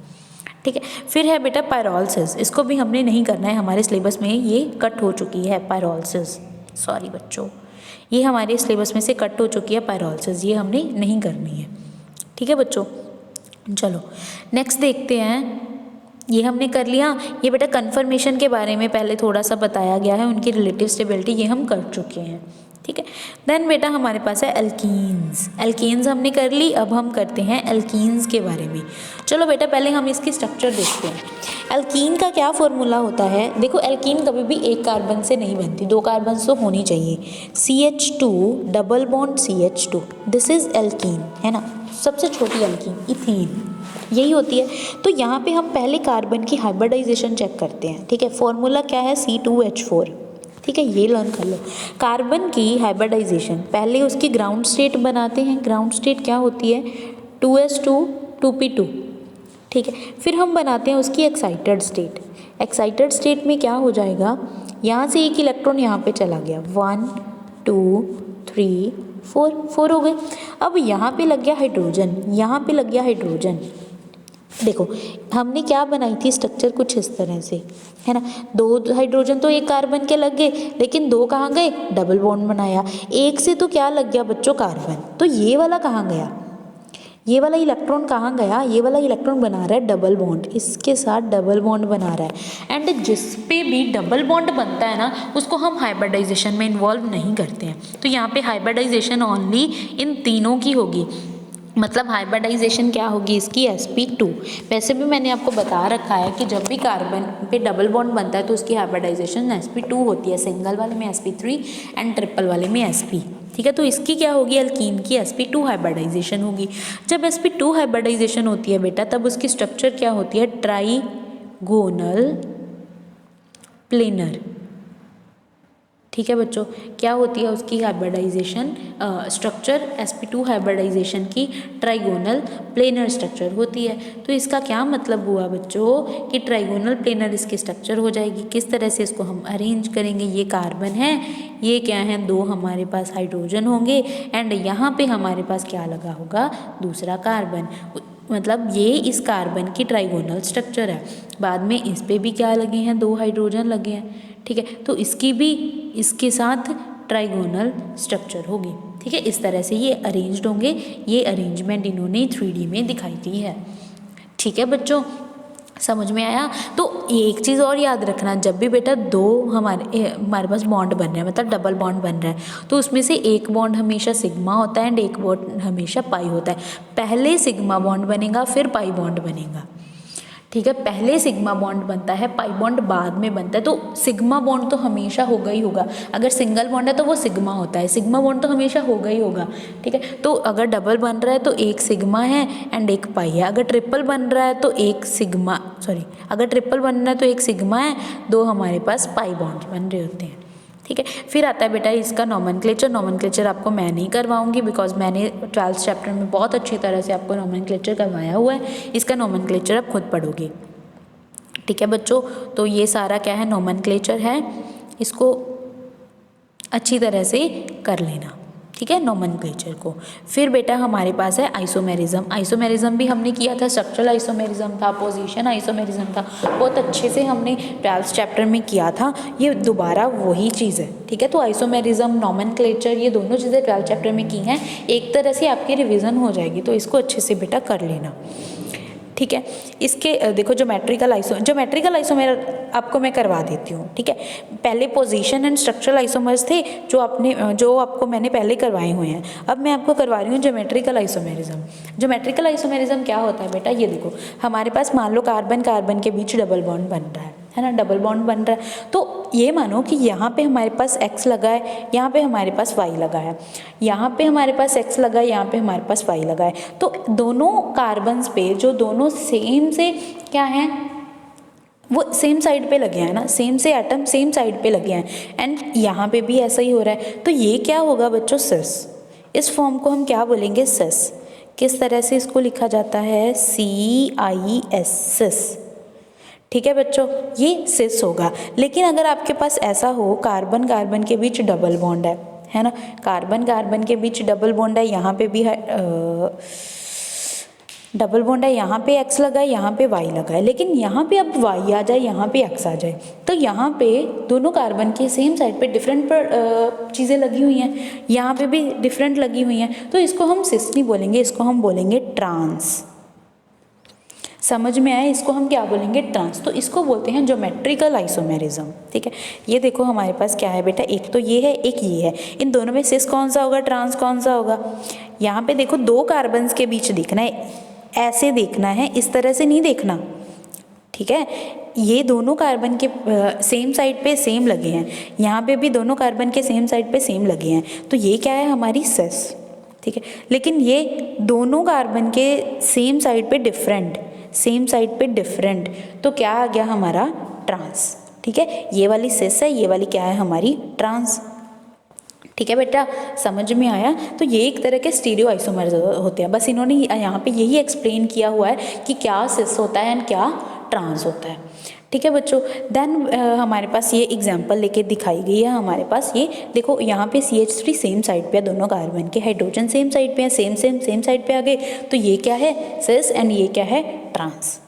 ठीक है। फिर है बेटा पायरोलिसिस, इसको भी हमने नहीं करना है, हमारे सिलेबस में ये कट हो चुकी है पायरोलिसिस, सॉरी बच्चों, ये हमारे सिलेबस में से कट हो चुकी है पायरोलिसिस, ये हमने नहीं करनी है, ठीक है बच्चों। चलो नेक्स्ट देखते हैं ये हमने कर लिया। ये बेटा कन्फर्मेशन के बारे में पहले थोड़ा सा बताया गया है, उनकी रिलेटिव स्टेबिलिटी ये हम कर चुके हैं, ठीक है। देन बेटा हमारे पास है एल्कीन्स। एल्केन्स हमने कर ली, अब हम करते हैं एल्कीन्स के बारे में। चलो बेटा पहले हम इसकी स्ट्रक्चर देखते हैं। एल्कीन का क्या फॉर्मूला होता है, देखो एल्कीन कभी भी एक कार्बन से नहीं बनती, दो कार्बन तो होनी चाहिए। CH2 double bond CH2, this is alkene, है ना। सबसे छोटी एल्कीन इथेन यही होती है। तो यहाँ पे हम पहले कार्बन की हाइब्रिडाइजेशन चेक करते हैं, ठीक है। फॉर्मूला क्या है, C2H4, ठीक है, ये लर्न कर लो। कार्बन की हाइब्रिडाइजेशन, पहले उसकी ग्राउंड स्टेट बनाते हैं। ग्राउंड स्टेट क्या होती है, 2s2 2p2, ठीक है। फिर हम बनाते हैं उसकी एक्साइटेड स्टेट। एक्साइटेड स्टेट में क्या हो जाएगा, यहाँ से एक इलेक्ट्रॉन यहाँ पे चला गया, 1 2 3 4 हो गए। अब यहाँ पे लग गया हाइड्रोजन, यहाँ पे लग गया हाइड्रोजन। देखो हमने क्या बनाई थी स्ट्रक्चर, कुछ इस तरह से, है ना। दो हाइड्रोजन तो एक कार्बन के लग गए, लेकिन दो कहाँ गए, डबल बॉन्ड बनाया। एक से तो क्या लग गया बच्चों, कार्बन। तो ये वाला कहाँ गया, ये वाला इलेक्ट्रॉन कहाँ गया, ये वाला इलेक्ट्रॉन बना रहा है डबल बॉन्ड, इसके साथ डबल बॉन्ड बना रहा है। एंड जिस पे भी डबल बॉन्ड बनता है ना, उसको हम हाइब्रिडाइजेशन में इन्वॉल्व नहीं करते हैं। तो यहाँ पे हाइब्रिडाइजेशन ओनली इन तीनों की होगी। मतलब हाइब्रिडाइजेशन क्या होगी इसकी, sp2। वैसे भी मैंने आपको बता रखा है कि जब भी कार्बन पे डबल बॉन्ड बनता है तो उसकी हाइब्रिडाइजेशन sp2 होती है, सिंगल वाले में sp3 एंड ट्रिपल वाले में sp, ठीक है। तो इसकी क्या होगी, एल्कीन की sp2 हाइब्रिडाइजेशन होगी। जब sp2 हाइब्रिडाइजेशन होती है बेटा, तब उसकी स्ट्रक्चर क्या होती है, ट्राइगोनल प्लेनर, ठीक है बच्चों। क्या होती है उसकी हाइब्रिडाइजेशन स्ट्रक्चर, sp2 हाइब्रिडाइजेशन की ट्राइगोनल प्लेनर स्ट्रक्चर होती है। तो इसका क्या मतलब हुआ बच्चों कि ट्राइगोनल प्लेनर इसकी स्ट्रक्चर हो जाएगी। किस तरह से इसको हम अरेंज करेंगे, ये कार्बन है, ये क्या है, दो हमारे पास हाइड्रोजन होंगे, एंड यहाँ पे हमारे पास क्या लगा होगा, दूसरा कार्बन। मतलब ये इस कार्बन की ट्राइगोनल स्ट्रक्चर है। बाद में इस पे भी क्या लगे हैं, दो हाइड्रोजन लगे हैं, ठीक है। तो इसकी भी इसके साथ ट्राइगोनल स्ट्रक्चर होगी, ठीक है। इस तरह से ये अरेंज्ड होंगे। ये अरेंजमेंट इन्होंने 3D में दिखाई दी है, ठीक है बच्चों, समझ में आया। तो एक चीज़ और याद रखना, जब भी बेटा दो हमारे पास बॉन्ड बन रहा है, मतलब डबल बॉन्ड बन रहा है, तो उसमें से एक बॉन्ड हमेशा सिग्मा होता है एंड एक बॉन्ड हमेशा पाई होता है। पहले सिग्मा बॉन्ड बनेगा, फिर पाई बॉन्ड बनेगा, ठीक है। पहले सिग्मा बॉन्ड बनता है, पाई बॉन्ड बाद में बनता है। तो सिग्मा बॉन्ड तो हमेशा होगा ही होगा। अगर सिंगल बॉन्ड है तो वो सिग्मा होता है, सिग्मा बॉन्ड तो हमेशा होगा ही होगा, ठीक है। तो अगर डबल बन रहा है तो एक सिग्मा है एंड एक पाई है। अगर ट्रिपल बन रहा है तो अगर ट्रिपल बन रहा है तो एक सिग्मा है, दो हमारे पास पाई बॉन्ड बन रहे होते हैं, ठीक है। फिर आता है बेटा इसका नॉमेनक्लेचर आपको मैं नहीं करवाऊंगी, बिकॉज मैंने 12th चैप्टर में बहुत अच्छी तरह से आपको नॉमेनक्लेचर करवाया हुआ है। इसका नॉमेनक्लेचर आप खुद पढ़ोगे, ठीक है बच्चों। तो ये सारा क्या है, नॉमेनक्लेचर है, इसको अच्छी तरह से कर लेना, ठीक है, नॉमेनक्लेचर को। फिर बेटा हमारे पास है आइसोमेरिज्म भी हमने किया था। स्ट्रक्चरल आइसोमेरिज्म था, पोजीशन आइसोमेरिज्म था, बहुत अच्छे से हमने 12th चैप्टर में किया था। ये दोबारा वही चीज़ है, ठीक है। तो आइसोमेरिज्म, नॉमेनक्लेचर, ये दोनों चीज़ें 12th चैप्टर में की हैं। एक तरह से आपकी रिविज़न हो जाएगी, तो इसको अच्छे से बेटा कर लेना, ठीक है। इसके देखो ज्योमेट्रिकल आइसोमर आपको मैं करवा देती हूँ, ठीक है। पहले पोजीशन एंड स्ट्रक्चरल आइसोमर्स थे जो आपको मैंने पहले करवाए हुए हैं। अब मैं आपको करवा रही हूँ ज्योमेट्रिकल आइसोमेरिज्म क्या होता है बेटा, ये देखो हमारे पास मान लो कार्बन के बीच डबल बॉन्ड बन रहा है ना, डबल बॉन्ड बन रहा है। तो ये मानो कि यहाँ पे हमारे पास x लगा है, यहाँ पे हमारे पास y लगा है, यहाँ पे हमारे पास x लगा है, यहाँ पे हमारे पास y लगा है। तो दोनों कार्बन्स पे जो दोनों सेम से क्या हैं, वो सेम साइड पे लगे हैं ना, सेम से एटम सेम साइड पे लगे हैं, एंड यहाँ पे भी ऐसा ही हो रहा है। तो ये क्या होगा बच्चों, सिस। इस फॉर्म को हम क्या बोलेंगे, सिस। किस तरह से इसको लिखा जाता है, CIS, सिस, ठीक है बच्चों, ये सिस होगा। लेकिन अगर आपके पास ऐसा हो कार्बन के बीच डबल बॉन्ड है ना, कार्बन के बीच डबल बॉन्ड है, यहाँ पे भी है डबल बॉन्ड है, यहाँ पे x लगा है, यहाँ पे y लगा है, लेकिन यहाँ पे अब y आ जाए, यहाँ पे x आ जाए, तो यहाँ पे दोनों कार्बन के सेम साइड पे डिफरेंट चीज़ें लगी हुई हैं, यहाँ पे भी डिफरेंट लगी हुई हैं। तो इसको हम सिस नहीं बोलेंगे, इसको हम बोलेंगे ट्रांस। समझ में आया? इसको हम क्या बोलेंगे? ट्रांस। तो इसको बोलते हैं ज्योमेट्रिकल आइसोमेरिज्म। ठीक है, ये देखो हमारे पास क्या है बेटा, एक तो ये है, एक ये है। इन दोनों में सिस कौन सा होगा, ट्रांस कौन सा होगा? यहाँ पे देखो दो कार्बन्स के बीच देखना है, ऐसे देखना है, इस तरह से नहीं देखना। ठीक है, ये दोनों कार्बन के सेम साइड पे सेम लगे हैं, यहाँ पे भी दोनों कार्बन के सेम साइड पे सेम लगे हैं, तो ये क्या है, हमारी सिस। ठीक है, लेकिन ये दोनों कार्बन के सेम साइड पे डिफरेंट, सेम साइड पे डिफरेंट, तो क्या आ गया हमारा, ट्रांस। ठीक है, ये वाली सिस है, ये वाली क्या है, हमारी ट्रांस। ठीक है बेटा, समझ में आया? तो ये एक तरह के स्टीरियो आइसोमर्स होते हैं। बस इन्होंने यहाँ पे यही एक्सप्लेन किया हुआ है कि क्या सिस होता है एंड क्या ट्रांस होता है। ठीक है बच्चों, देन हमारे पास ये एग्जांपल लेके दिखाई गई है हमारे पास। ये देखो यहाँ पे CH3 सेम साइड पे है, दोनों कार्बन के हाइड्रोजन सेम साइड पे है, सेम साइड पे आ गए, तो ये क्या है, सिस, एंड ये क्या है, ट्रांस।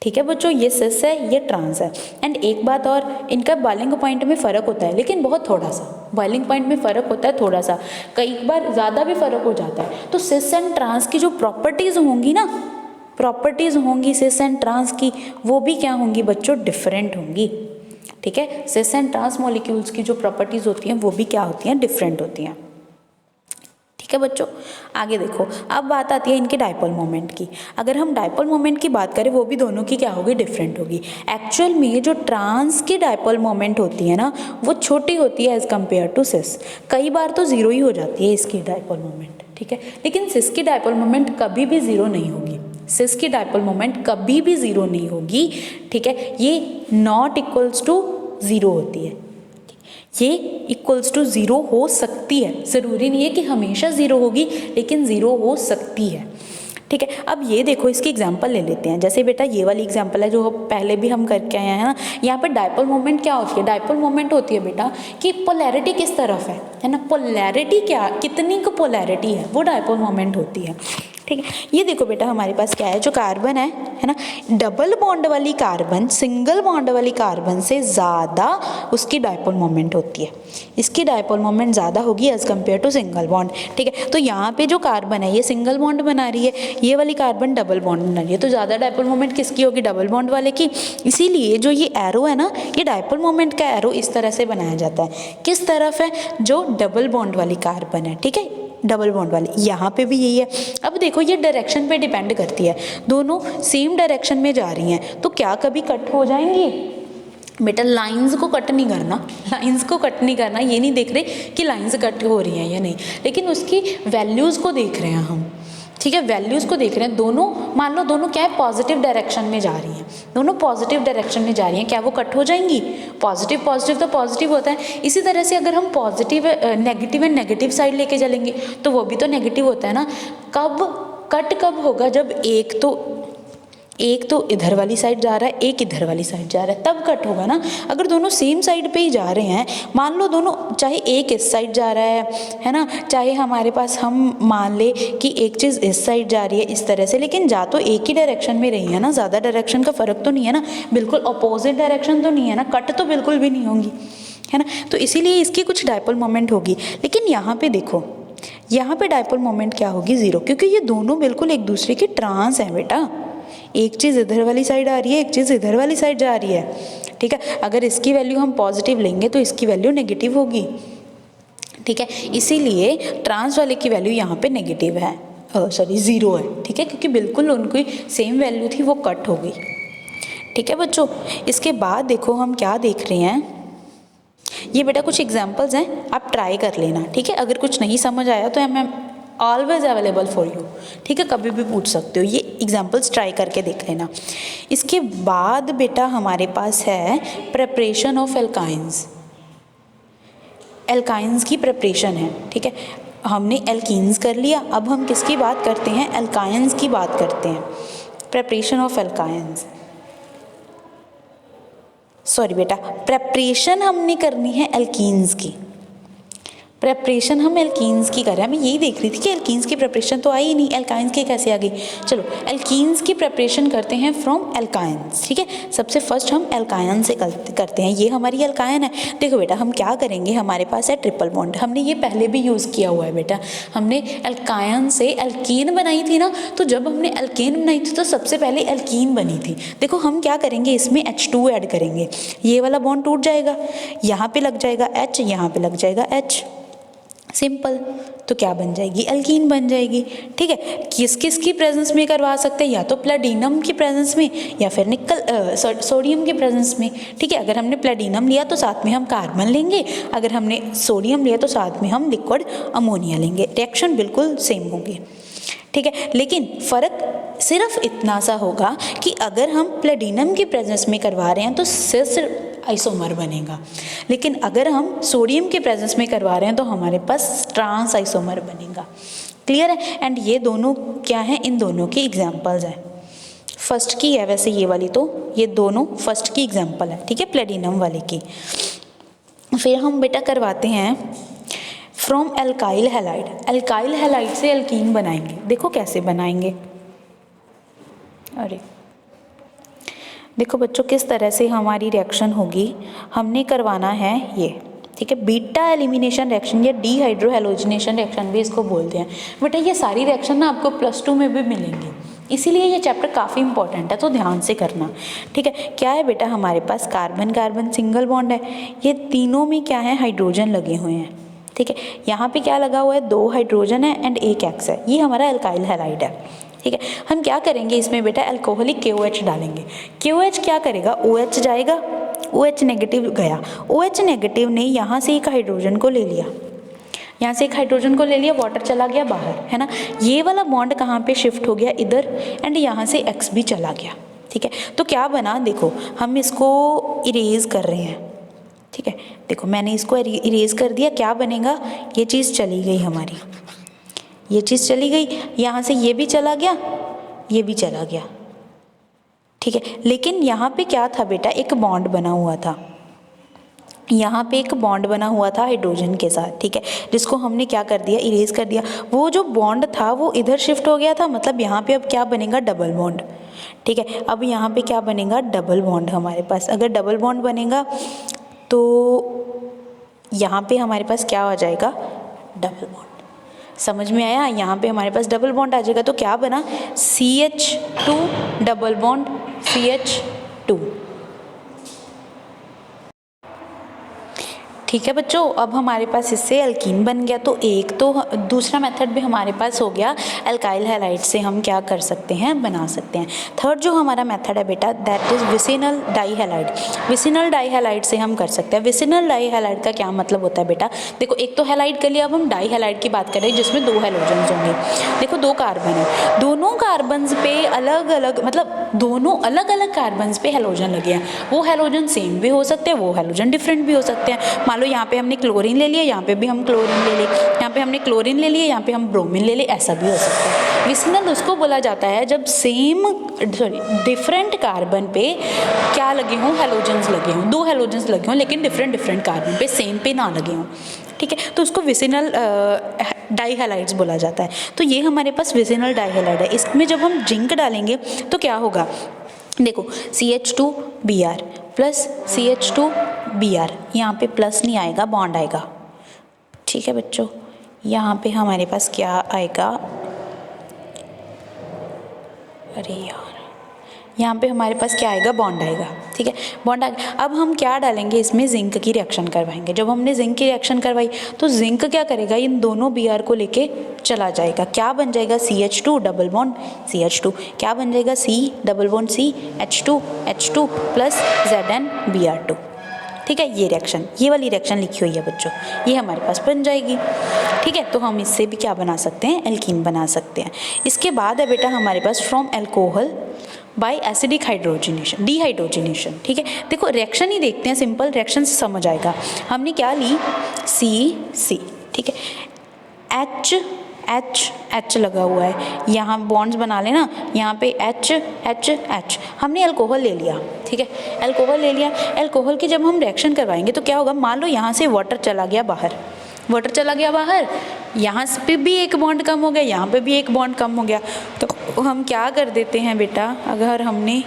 ठीक है बच्चों, ये सिस है, ये ट्रांस है। एंड एक बात और, इनका बॉइलिंग पॉइंट में फ़र्क होता है, लेकिन बहुत थोड़ा सा बॉइलिंग पॉइंट में फ़र्क होता है, थोड़ा सा, कई बार ज़्यादा भी फ़र्क हो जाता है। तो सिस एंड ट्रांस की जो प्रॉपर्टीज़ होंगी ना, प्रॉपर्टीज़ होंगी सिस एंड ट्रांस की, वो भी क्या होंगी बच्चों, डिफरेंट होंगी। ठीक है, सिस एंड ट्रांस मॉलिक्यूल्स की जो प्रॉपर्टीज़ होती हैं वो भी क्या होती हैं, डिफरेंट होती हैं। ठीक है बच्चों, आगे देखो, अब बात आती है इनके डायपोल मोमेंट की। अगर हम डायपोल मोमेंट की बात करें, वो भी दोनों की क्या होगी, डिफरेंट होगी। एक्चुअल में जो ट्रांस की डायपोल मोमेंट होती है ना, वो छोटी होती है एज कम्पेयर टू सिस। कई बार तो ज़ीरो ही हो जाती है इसकी डायपोल मोमेंट। ठीक है, लेकिन सिस की डायपोल मोमेंट कभी भी ज़ीरो नहीं होगी, सिस की डायपोल मोमेंट कभी भी ज़ीरो नहीं होगी। ठीक है, ये नॉट इक्वल्स टू ज़ीरो होती है, ये इक्वल्स टू ज़ीरो हो सकती है, ज़रूरी नहीं है कि हमेशा ज़ीरो होगी, लेकिन ज़ीरो हो सकती है। ठीक है, अब ये देखो, इसकी एग्जांपल ले लेते हैं। जैसे बेटा ये वाली एग्जांपल है जो पहले भी हम करके आए हैं ना, यहाँ पे डायपोल मोमेंट क्या होती है, डायपोल मोमेंट होती है बेटा कि पोलैरिटी किस तरफ है ना, पोलैरिटी क्या, कितनी को पोलैरिटी है, वो डायपोल मोमेंट होती है। ठीक है, ये देखो बेटा हमारे पास क्या है, जो कार्बन है ना, डबल बॉन्ड वाली कार्बन सिंगल बॉन्ड वाली कार्बन से ज़्यादा उसकी डायपोल मोमेंट होती है, इसकी डायपोल मोमेंट ज़्यादा होगी as compared to single bond. ठीक है, तो यहाँ पे जो कार्बन है ये सिंगल बॉन्ड बना रही है, ये वाली कार्बन डबल बॉन्ड बना रही है, तो ज़्यादा डायपोल मोमेंट किसकी होगी, डबल बॉन्ड वाले की। इसीलिए जो ये एरो है ना, ये डायपोल मोमेंट का एरो इस तरह से बनाया जाता है, किस तरफ है, जो डबल बॉन्ड वाली कार्बन है। ठीक है, डबल बॉन्ड वाली, यहाँ पे भी यही है। अब देखो ये डायरेक्शन पे डिपेंड करती है, दोनों सेम डायरेक्शन में जा रही हैं, तो क्या कभी कट हो जाएंगी बेटा? लाइंस को कट नहीं करना, लाइंस को कट नहीं करना, ये नहीं देख रहे कि लाइंस कट हो रही हैं या नहीं, लेकिन उसकी वैल्यूज़ को देख रहे हैं हम। ठीक है, वैल्यूज़ को देख रहे हैं, दोनों मान लो दोनों क्या है, पॉजिटिव डायरेक्शन में जा रही हैं, दोनों पॉजिटिव डायरेक्शन में जा रही हैं, क्या वो कट हो जाएंगी? पॉजिटिव पॉजिटिव तो पॉजिटिव होता है, इसी तरह से अगर हम positive negative and negative side लेके चलेंगे तो वो भी तो नेगेटिव होता है ना। कब कट कब होगा, जब एक तो इधर वाली साइड जा रहा है, एक इधर वाली साइड जा रहा है, तब कट होगा ना। अगर दोनों सेम साइड पे ही जा रहे हैं, मान लो दोनों, चाहे एक इस साइड जा रहा है ना, चाहे हमारे पास हम मान ले कि एक चीज़ इस साइड जा रही है इस तरह से, लेकिन जा तो एक ही डायरेक्शन में रही है ना, ज़्यादा डायरेक्शन का फ़र्क तो नहीं है ना, बिल्कुल अपोजिट डायरेक्शन तो नहीं है ना, कट तो बिल्कुल भी नहीं होंगी, है ना। तो इसीलिए इसकी कुछ डायपोल मोमेंट होगी, लेकिन यहाँ पे देखो, यहाँ पे डायपोल मोमेंट क्या होगी, ज़ीरो, क्योंकि ये दोनों बिल्कुल एक दूसरे के ट्रांस हैं बेटा। एक चीज़ इधर वाली साइड आ रही है, एक चीज़ इधर वाली साइड जा रही है। ठीक है, अगर इसकी वैल्यू हम पॉजिटिव लेंगे तो इसकी वैल्यू नेगेटिव होगी। ठीक है, इसीलिए ट्रांस वाले की वैल्यू यहाँ पे नेगेटिव है, सॉरी ज़ीरो है। ठीक है, क्योंकि बिल्कुल उनकी सेम वैल्यू थी, वो कट हो गई। ठीक है बच्चों, इसके बाद देखो हम क्या देख रहे हैं, ये बेटा कुछ एग्जाम्पल्स हैं, आप ट्राई कर लेना। ठीक है, अगर कुछ नहीं समझ आया तो मैं ऑलवेज अवेलेबल फॉर यू। ठीक है, कभी भी पूछ सकते हो, ये एग्जाम्पल्स ट्राई करके देख लेना। इसके बाद बेटा हमारे पास है प्रिपरेशन ऑफ एल्काइंस। एल्काइंस की प्रिपरेशन है। ठीक है, हमने एल्कीन्स कर लिया, अब हम किसकी बात करते हैं, एल्काइंस की बात करते हैं। प्रिपरेशन ऑफ एल्काइंस, सॉरी बेटा, प्रिपरेशन हमने करनी है एल्कीन्स की, प्रेपरेशन हम एल्कीन्स की कर रहे हैं। मैं यही देख रही थी कि एल्कीन्स की प्रेपरेशन तो आई ही नहीं, एल्काइंस की कैसे आ गई। चलो एल्कीन्स की प्रेपरेशन करते हैं फ्रॉम एल्काइंस। ठीक है, सबसे फर्स्ट हम एल्कायन से करते हैं। ये हमारी एल्कायन है। देखो बेटा हम क्या करेंगे, हमारे पास है ट्रिपल बॉन्ड, हमने ये पहले भी यूज़ किया हुआ है बेटा। हमने एल्कायन से एल्कीन बनाई थी ना, तो जब हमने एल्केन बनाई थी तो सबसे पहले एल्कीन बनी थी। देखो हम क्या करेंगे, इसमें H2 ऐड करेंगे, ये वाला बॉन्ड टूट जाएगा, यहाँ पे लग जाएगा H, यहाँ पे लग जाएगा H, सिंपल। तो क्या बन जाएगी, एल्कीन बन जाएगी। ठीक है, किस किस की प्रेजेंस में करवा सकते हैं, या तो प्लेटिनम की प्रेजेंस में या फिर सोडियम के प्रेजेंस में। ठीक है, अगर हमने प्लेटिनम लिया तो साथ में हम कार्बन लेंगे, अगर हमने सोडियम लिया तो साथ में हम लिक्विड अमोनिया लेंगे। रिएक्शन बिल्कुल सेम होगी। ठीक है, लेकिन फ़र्क सिर्फ इतना सा होगा कि अगर हम प्लेटिनम की प्रेजेंस में करवा रहे हैं तो सिर्फ आइसोमर बनेगा, लेकिन अगर हम सोडियम के प्रेजेंस में करवा रहे हैं तो हमारे पास ट्रांस आइसोमर बनेगा। क्लियर है। एंड ये दोनों क्या है, इन दोनों की एग्जांपल्स हैं। फर्स्ट की है वैसे ये वाली, तो ये दोनों फर्स्ट की एग्जांपल है। ठीक है, प्लेटिनम वाले की। फिर हम बेटा करवाते हैं from alkyl halide. Alkyl halide से एल्कीन बनाएंगे। देखो कैसे बनाएंगे, अरे देखो बच्चों किस तरह से हमारी रिएक्शन होगी। हमने करवाना है ये, ठीक है, बीटा एलिमिनेशन रिएक्शन या डीहाइड्रोहेलोजिनेशन रिएक्शन भी इसको बोलते हैं। बेटा ये सारी रिएक्शन ना आपको +2 में भी मिलेंगी, इसीलिए ये चैप्टर काफ़ी इंपॉर्टेंट है, तो ध्यान से करना। ठीक है, क्या है बेटा, हमारे पास कार्बन कार्बन सिंगल बॉन्ड है, ये तीनों में क्या है, हाइड्रोजन लगे हुए हैं। ठीक है, यहाँ पे क्या लगा हुआ है, 2 हाइड्रोजन है एंड 1 X है, ये हमारा एल्काइल हैलाइड है। ठीक है, हम क्या करेंगे इसमें बेटा, अल्कोहलिक KOH डालेंगे। KOH क्या करेगा, OH जाएगा, OH नेगेटिव गया, OH नेगेटिव ने यहाँ से एक हाइड्रोजन को ले लिया, यहाँ से एक हाइड्रोजन को ले लिया, वाटर चला गया बाहर, है ना। ये वाला बॉन्ड कहाँ पे शिफ्ट हो गया, इधर, एंड यहाँ से X भी चला गया। ठीक है, तो क्या बना, देखो हम इसको इरेज कर रहे हैं। ठीक है, देखो मैंने इसको इरेज कर दिया, क्या बनेगा, ये चीज़ चली गई हमारी, ये चीज़ चली गई, यहाँ से ये भी चला गया, ये भी चला गया। ठीक है, लेकिन यहाँ पे क्या था बेटा, एक बॉन्ड बना हुआ था, यहाँ पे एक बॉन्ड बना हुआ था हाइड्रोजन के साथ। ठीक है, जिसको हमने क्या कर दिया, इरेज कर दिया। वो जो बॉन्ड था वो इधर शिफ्ट हो गया था, मतलब यहाँ पे अब क्या बनेगा, डबल बॉन्ड। ठीक है, अब यहाँ पे क्या बनेगा, डबल बॉन्ड हमारे पास। अगर डबल बॉन्ड बनेगा तो यहाँ पे हमारे पास क्या आ जाएगा, डबल बॉन्ड। समझ में आया, यहाँ पे हमारे पास डबल बॉन्ड आ जाएगा, तो क्या बना, CH2 डबल बॉन्ड CH2। ठीक है बच्चों, अब हमारे पास इससे एल्कीन बन गया। तो एक तो दूसरा मेथड भी हमारे पास हो गया, एल्काइल हैलाइड से हम क्या कर सकते हैं, बना सकते हैं। थर्ड जो हमारा मेथड है बेटा, दैट इज विसिनल डाईहैलाइड। विसिनल डाईहैलाइड से हम कर सकते हैं। विसिनल डाईहैलाइड का क्या मतलब होता है बेटा, देखो एक तो हैलाइड कर लिया, अब हम डाईहैलाइड की बात कर रहे हैं जिसमें 2 हैलोजन्स होंगे। देखो 2 कार्बन है, दोनों कार्बन्स पे अलग अलग, मतलब दोनों अलग अलग कार्बन्स पे हैलोजन लगे हैं। वो हैलोजन सेम भी हो सकते हैं, वो हैलोजन डिफरेंट भी हो सकते हैं। मान लो यहाँ पे हमने क्लोरीन ले लिया, यहाँ पे भी हम क्लोरीन ले लिए, यहाँ पे हमने क्लोरीन ले लिया, यहाँ पे हम ब्रोमीन ले लिए, ऐसा भी हो सकता है। विसिनल उसको बोला जाता है जब डिफरेंट कार्बन पे क्या लगे हों, हैलोजन्स लगे हों, 2 हैलोजन्स लगे हों लेकिन डिफरेंट कार्बन पे सेम पे ना लगे हों। ठीक है, तो उसको विसिनल डाईहैलाइड्स बोला जाता है। तो ये हमारे पास विसिनल डाईहैलाइड है। इसमें जब हम जिंक डालेंगे तो क्या होगा, देखो CH2Br प्लस CH2Br, यहाँ पे प्लस नहीं आएगा, बॉन्ड आएगा। ठीक है बच्चों, यहाँ पे हमारे पास क्या आएगा, अरे यार, यहाँ पे हमारे पास क्या आएगा, बॉन्ड आएगा। ठीक है, बॉन्ड आ गया। अब हम क्या डालेंगे इसमें, जिंक की रिएक्शन करवाएंगे। जब हमने जिंक की रिएक्शन करवाई तो जिंक क्या करेगा, इन दोनों Br को लेके चला जाएगा। क्या बन जाएगा, CH2 डबल बॉन्ड CH2, क्या बन जाएगा, C double bond C H2 plus ZnBr2। ठीक है, ये रिएक्शन, ये वाली रिएक्शन लिखी हुई है बच्चों, ये हमारे पास बन जाएगी। ठीक है, तो हम इससे भी क्या बना सकते हैं, एल्कीन बना सकते हैं। इसके बाद है बेटा हमारे पास from alcohol by acidic hydrogenation, dehydrogenation. ठीक है, देखो रिएक्शन ही देखते हैं, सिंपल रिएक्शन से समझ आएगा। हमने क्या ली, C। ठीक है, H लगा हुआ है, यहाँ बॉन्ड्स बना लेना, यहाँ पे H। हमने अल्कोहल ले लिया। ठीक है, अल्कोहल ले लिया। अल्कोहल की जब हम रिएक्शन करवाएंगे तो क्या होगा, मान लो यहाँ से वाटर चला गया बाहर, वाटर चला गया बाहर, यहाँ पे भी एक बॉन्ड कम हो गया, यहाँ पे भी एक बॉन्ड कम हो गया। तो हम क्या कर देते हैं बेटा, अगर हमने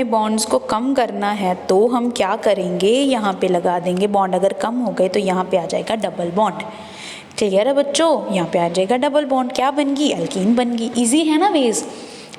बॉन्ड्स को कम करना है तो हम क्या करेंगे, यहाँ पे लगा देंगे बॉन्ड। अगर कम हो गए तो यहाँ पे आ जाएगा डबल बॉन्ड। क्लियर है बच्चों, यहाँ पे आ जाएगा डबल बॉन्ड, क्या बन गई, एल्कीन बन गई। इजी है ना वेज,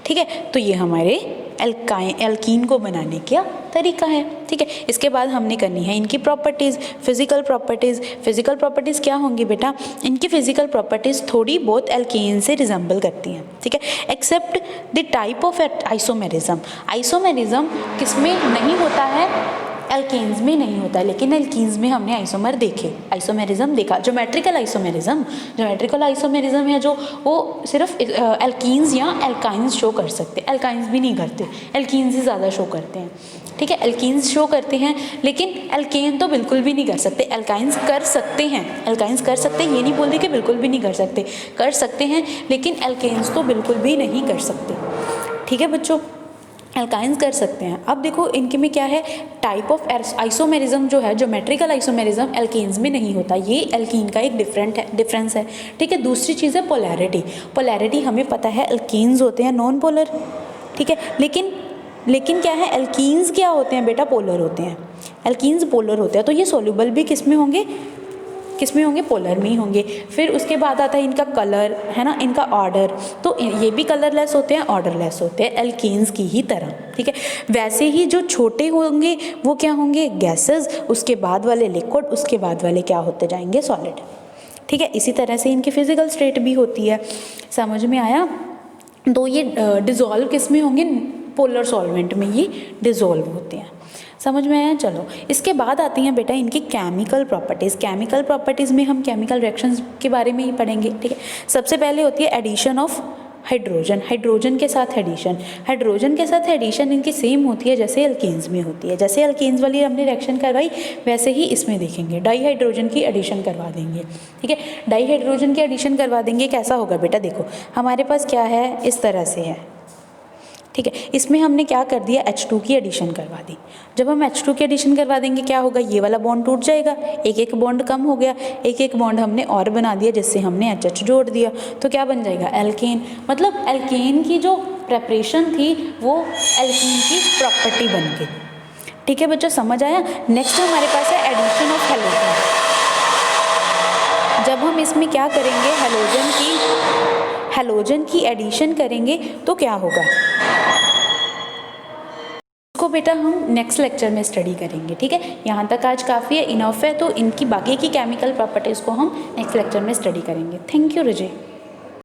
ठीक है। तो ये हमारे एल्कीन को बनाने का तरीका है, ठीक है। इसके बाद हमने करनी है इनकी properties, physical properties. Physical properties क्या होंगी बेटा, इनकी फिजिकल प्रॉपर्टीज़ थोड़ी बहुत एल्केन से रिजेंबल करती हैं, ठीक है, except the type of isomerism. Isomerism किसमें नहीं होता है, एल्केन्स में नहीं होता है, लेकिन एल्कीन्स में हमने आइसोमर देखे, आइसोमेरिज्म देखा। ज्योमेट्रिकल आइसोमेरिज्म है जो वो सिर्फ एल्कीन्स या एल्काइंस शो कर सकते, एल्काइंस भी नहीं करते, एल्कीन्स ही ज़्यादा शो करते हैं, ठीक है। एल्कीन्स शो करते हैं लेकिन एल्केन तो बिल्कुल भी नहीं कर सकते। एल्काइंस कर सकते हैं, एल्काइंस कर सकते हैं, ये नहीं बोलते कि बिल्कुल भी नहीं कर सकते, कर सकते हैं, लेकिन एल्केन्स तो बिल्कुल भी नहीं कर सकते, ठीक है बच्चों। एल्काइंस कर सकते हैं। अब देखो इनके में क्या है, टाइप ऑफ आइसोमेरिज्म जो है, ज्योमेट्रिकल आइसोमेरिज्म एल्केन्स में नहीं होता, ये एल्कीन का एक डिफरेंस है, ठीक है। दूसरी चीज़ है पोलैरिटी। पोलैरिटी हमें पता है एल्कीन्स होते हैं नॉन पोलर, ठीक है, लेकिन क्या है, एल्कीन्स क्या होते हैं बेटा, पोलर होते हैं। एल्कीन्स पोलर होते हैं, तो ये सोल्यूबल भी किस में होंगे, पोलर में ही होंगे। फिर उसके बाद आता है इनका कलर, है ना, इनका ऑर्डर, तो ये भी कलरलेस होते हैं, ऑर्डरलेस होते हैं, एल्केन्स की ही तरह, ठीक है। वैसे ही जो छोटे होंगे वो क्या होंगे, गैसेस, उसके बाद वाले लिक्विड, उसके बाद वाले क्या होते जाएंगे, सॉलिड, ठीक है। इसी तरह से इनकी फिजिकल स्टेट भी होती है, समझ में आया। तो ये डिज़ोल्व किस में होंगे, पोलर सॉल्वेंट में ये डिज़ोल्व होते हैं, समझ में आया। चलो इसके बाद आती हैं बेटा इनकी केमिकल प्रॉपर्टीज़। केमिकल प्रॉपर्टीज़ में हम केमिकल रिएक्शंस के बारे में ही पढ़ेंगे, ठीक है। सबसे पहले होती है एडिशन ऑफ हाइड्रोजन, हाइड्रोजन के साथ एडिशन इनकी सेम होती है जैसे एल्केन्स में होती है। जैसे एल्केन्स वाली हमने रिएक्शन करवाई वैसे ही इसमें देखेंगे, डाईहाइड्रोजन की एडिशन करवा देंगे, ठीक है। डाईहाइड्रोजन की एडिशन करवा देंगे, कैसा होगा बेटा, देखो हमारे पास क्या है, इस तरह से है, ठीक है। इसमें हमने क्या कर दिया, H2 की एडिशन करवा दी। जब हम H2 की एडिशन करवा देंगे क्या होगा, ये वाला बॉन्ड टूट जाएगा, एक बॉन्ड कम हो गया, एक बॉन्ड हमने और बना दिया जिससे हमने HH जोड़ दिया, तो क्या बन जाएगा, एल्केन। मतलब एल्केन की जो प्रेपरेशन थी वो एल्कीन की प्रॉपर्टी बन गई, ठीक है बच्चों, समझ आया। नेक्स्ट हमारे पास है एडिशन ऑफ हैलोजन। जब हम इसमें क्या करेंगे, हैलोजन की एडिशन करेंगे तो क्या होगा, इसको बेटा हम नेक्स्ट लेक्चर में स्टडी करेंगे, ठीक है। यहाँ तक आज काफ़ी है, इनफ है। तो इनकी बाकी की केमिकल प्रॉपर्टीज़ को हम नेक्स्ट लेक्चर में स्टडी करेंगे। Thank you रजय।